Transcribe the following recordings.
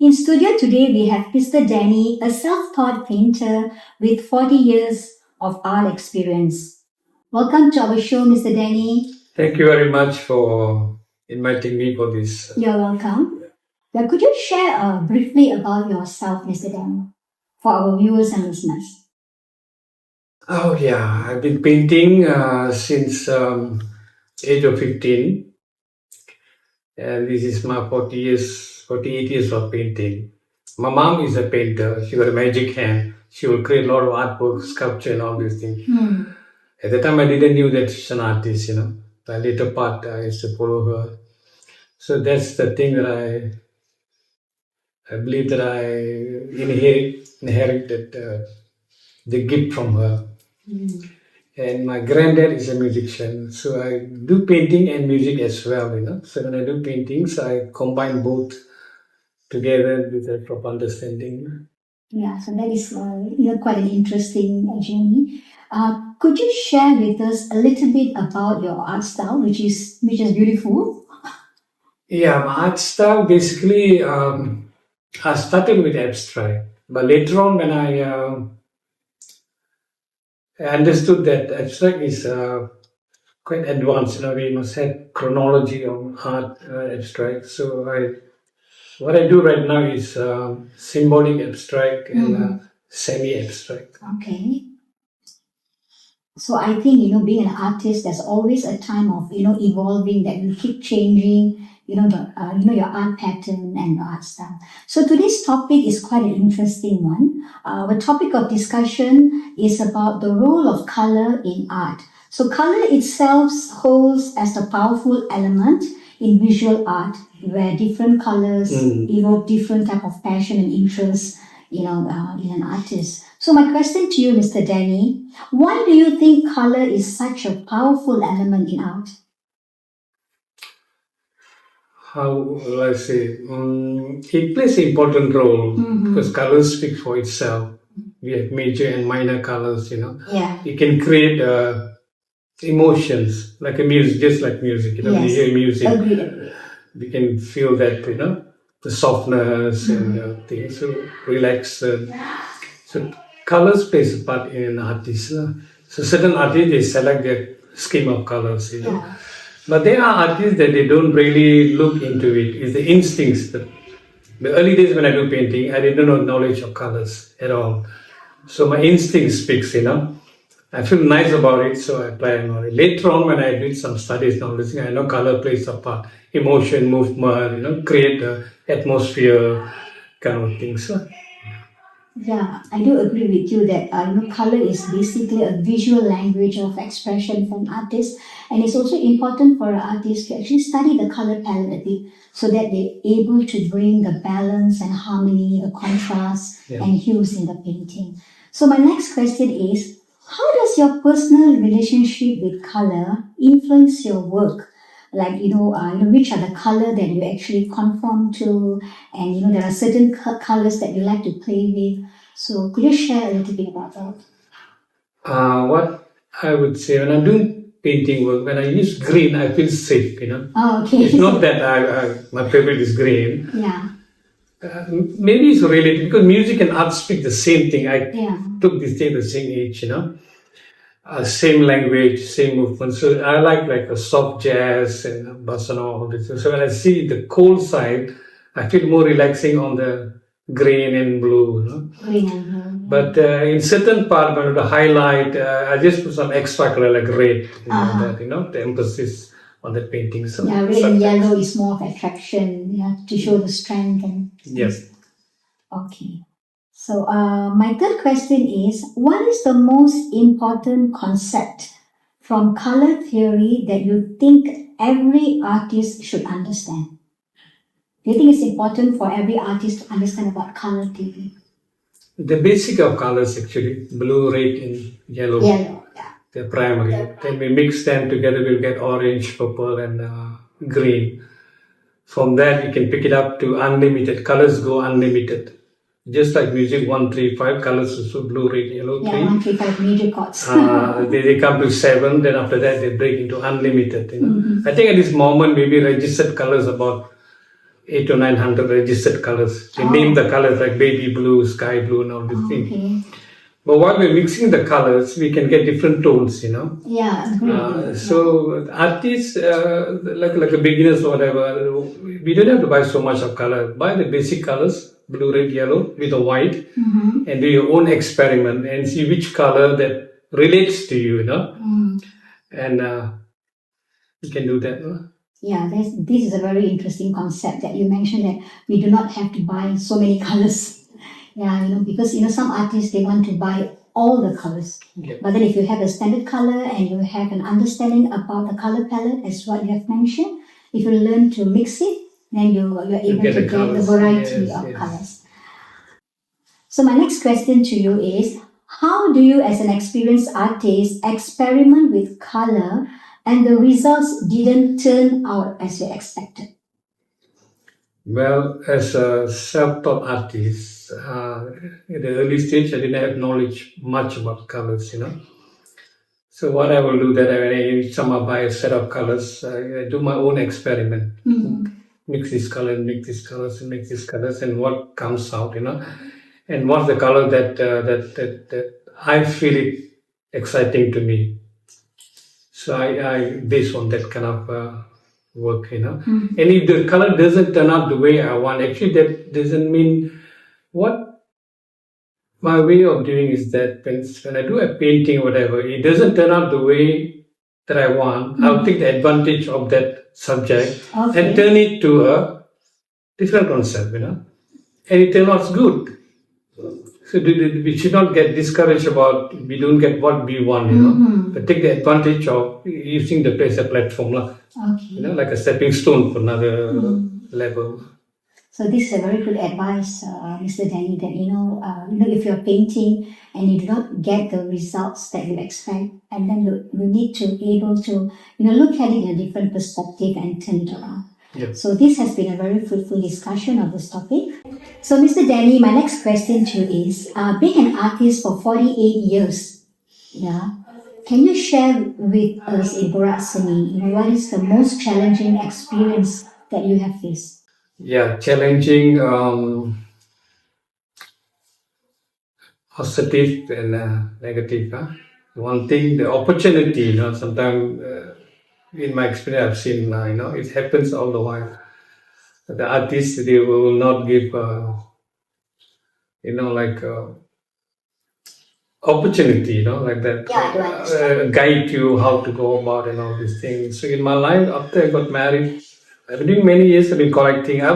In studio today, we have Mr. Dany, a self-taught painter with 40 years of art experience. Welcome to our show, Mr. Dany. Thank you very much for inviting me for this. You're welcome. Now, could you share briefly about yourself, Mr. Dany, for our viewers and listeners? Oh yeah, I've been painting since age of 15, and this is my 48 years of painting. My mom is a painter. She got a magic hand. She will create a lot of artwork, sculpture, and all these things. At the time, I didn't knew that she's an artist. The later part, I used to follow her. So that's the thing that I believe that I inherited the gift from her. And my granddad is a musician, so I do painting and music as well. So when I do paintings, I combine both together with a proper understanding. Yeah, so that is quite an interesting journey. Could you share with us a little bit about your art style, which is beautiful? Yeah, my art style basically, I started with abstract, but later on when I understood that abstract is quite advanced. We must have chronology on art abstract. So what I do right now is symbolic abstract and semi-abstract. Okay. So I think, being an artist, there's always a time of, evolving, that you keep changing, your art pattern and your art style. So today's topic is quite an interesting one. Our topic of discussion is about the role of color in art. So color itself holds as a powerful element in visual art, where different colors evoke different type of passion and interest, in an artist. So my question to you, Mr. Dany, why do you think color is such a powerful element in art? How will I say? It plays an important role because colors speak for itself. We have major and minor colors, Yeah. It can create emotions like a music, just like music. When you hear music, Agreed. we can feel that, the softness and things, so relax. So colors plays a part in an artist. So certain artists, they select their scheme of colors, Yeah. But there are artists that they don't really look into it. It's the instincts. The early days when I do painting, I didn't know knowledge of colors at all. So my instinct speaks, I feel nice about it, so I apply knowledge. Later on, when I did some studies and all this, I know color plays a part. Emotion, movement, create the atmosphere, kind of things. Yeah, I do agree with you that color is basically a visual language of expression for an artist, and it's also important for an artist to actually study the color palette a bit, so that they're able to bring the balance and harmony, the contrast and hues in the painting. So my next question is, how does your personal relationship with color influence your work? Like, which are the color that you actually conform to, and, there are certain colors that you like to play with. So could you share a little bit about that? What I would say, when I'm doing painting work, when I use green, I feel safe, Oh, okay. It's not that my favorite is green. Yeah. Maybe it's related because music and art speak the same thing. I took this thing at the same age, same language, same movement. So I like a soft jazz and bossa nova, all this. So when I see the cold side, I feel more relaxing on the green and blue. Green and blue. But in certain part, when the highlight, I just put some extra color like red, the emphasis on the painting. So red and yellow is more of attraction, to show the strength and. Yes. Okay. So my third question is, what is the most important concept from color theory that you think every artist should understand? Do you think it's important for every artist to understand about color theory? The basic of colors actually, blue, red and yellow. Yellow, yeah. They're primary. Then we mix them together, we'll get orange, purple and green. From that, you can pick it up to unlimited. Colors go unlimited. Just like music, 1, 3, 5 colors, so blue, red, yellow, 3. Yeah, 1, 3, 5 major chords. they come to 7, then after that they break into unlimited. I think at this moment maybe registered colors about 8 or 900 registered colors. They name the colors like baby blue, sky blue, and all these things. Okay. But while we're mixing the colors, we can get different tones, Yeah, agree. So artists, like a beginners or whatever, we don't have to buy so much of color. Buy the basic colors, blue, red, yellow, with a white, and do your own experiment and see which color that relates to you, and you can do that. Yeah, this is a very interesting concept that you mentioned, that we do not have to buy so many colors. Yeah, because some artists, they want to buy all the colors. Yeah. But then if you have a standard color and you have an understanding about the color palette, as what you have mentioned, if you learn to mix it, then you're able get to the get colours. the variety Yes, of yes. colors. So my next question to you is, how do you as an experienced artist experiment with color and the results didn't turn out as you expected? Well, as a self-taught artist, at the early stage, I didn't have knowledge much about colors, So what I will do that when I somehow buy a set of colors, I do my own experiment. Mix this color and mix these colors and mix these colors, and what comes out, and what's the color that I feel it exciting to me. So I based on that kind of work, And if the color doesn't turn out the way I want, actually that doesn't mean what my way of doing is that when I do a painting or whatever, it doesn't turn out the way that I want, I'll take the advantage of that subject and turn it to a different concept, and it turns out good. So we should not get discouraged about we don't get what we want, but take the advantage of using the place as a platform, like a stepping stone for another level. So this is a very good advice, Mr. Dany, that if you're painting and you do not get the results that you expect, and then you need to be able to look at it in a different perspective and turn it around. Yep. So this has been a very fruitful discussion of this topic. So Mr. Dany, my next question to you is, being an artist for 48 years, can you share with us in Borat Seni, what is the most challenging experience that you have faced? Yeah, challenging, positive and negative. One thing, the opportunity, sometimes in my experience I've seen, it happens all the while. The artists, they will not give, opportunity, like that, guide you how to go about and all these things. So in my life, after I got married, I've been doing many years. I've been collecting. I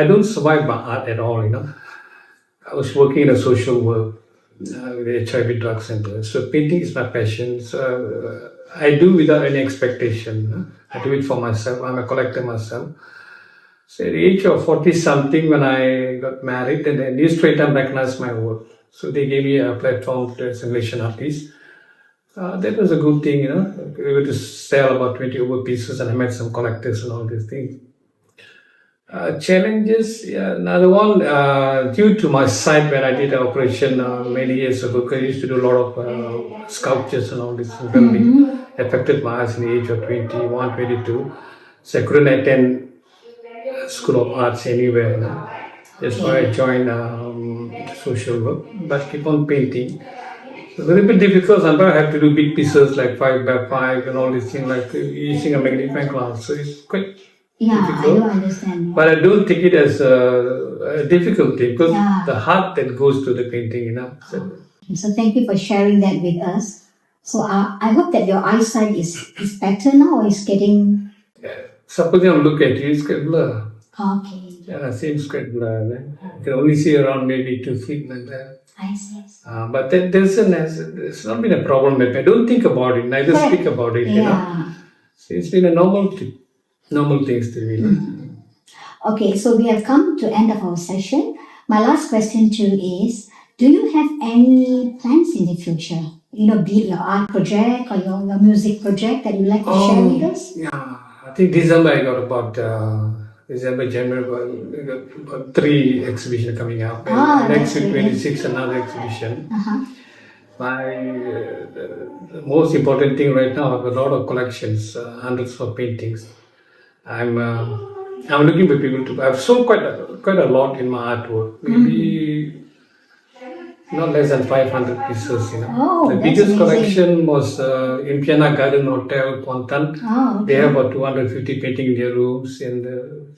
don't survive by art at all. I was working in a social work with the HIV drug center. So painting is my passion. So I do without any expectation. I do it for myself. I'm a collector myself. So at the age of 40 something, when I got married, and the newspaper recognized my work. So they gave me a platform to as a Malaysian artist. That was a good thing, We were to sell about 20 over pieces, and I met some collectors and all these things. Challenges, another one, due to my sight when I did an operation many years ago, because I used to do a lot of sculptures and all this things, affected my eyes in the age of 21, 22. So I couldn't attend School of Arts anywhere. That's why I joined social work, but keep on painting. It's a little bit difficult. Sometimes I have to do big pieces like 5 by 5 and all these things, like using a magnifying glass. So it's quite difficult. I do understand. But I don't take it as a difficulty, because the heart that goes to the painting, So thank you for sharing that with us. So I hope that your eyesight is better now, or is getting... Supposing I look at you, it's quite blur. Okay. Yeah, it seems quite blur. You can only see around maybe 2 feet like that. I see. But there's not been a problem with me. I don't think about it, neither speak about it, So it's been a normal things to me. Okay, so we have come to end of our session. My last question to you is, do you have any plans in the future? Be it your art project or your music project that you'd like to share with us? Yeah, I think December I got about December, January, I got about 3 exhibitions coming up. Next week, 26, another exhibition. My the most important thing right now, I have a lot of collections, hundreds of paintings. I'm I'm looking for people to. I've sold quite a lot in my artwork. Maybe not less than 500 pieces. Oh, The that's biggest amazing. collection was in Piana Garden Hotel, Kuantan. Oh, They okay. have about 250 paintings in their rooms, and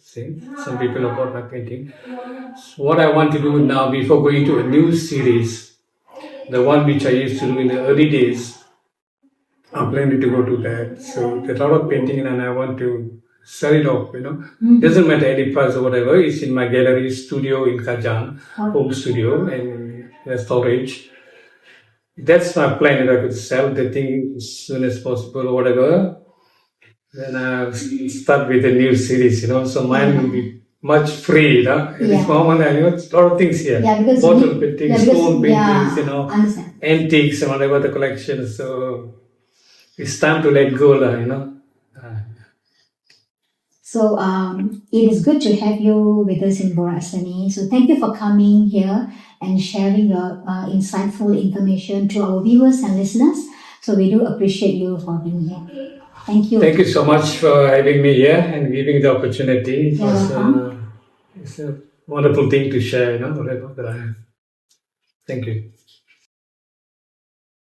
some people have bought my painting. So what I want to do now, before going to a new series, the one which I used to do in the early days, I'm planning to go to that. So there's a lot of painting, and I want to sell it off. Doesn't matter any price or whatever. It's in my gallery studio in Kajang, home studio, and storage. That's my plan. If I could sell the thing as soon as possible or whatever, then I'll start with a new series. So mine will be much free. At this moment, I know a lot of things here. Yeah, because Bottle paintings, stone paintings, understand. antiques and whatever the collection. So it's time to let go. So it is good to have you with us in Borasani. So thank you for coming here and sharing your insightful information to our viewers and listeners. So we do appreciate you for being here. Thank you. Thank you so much for having me here and giving the opportunity. It You're was welcome. it's a wonderful thing to share, whatever that I have. Thank you.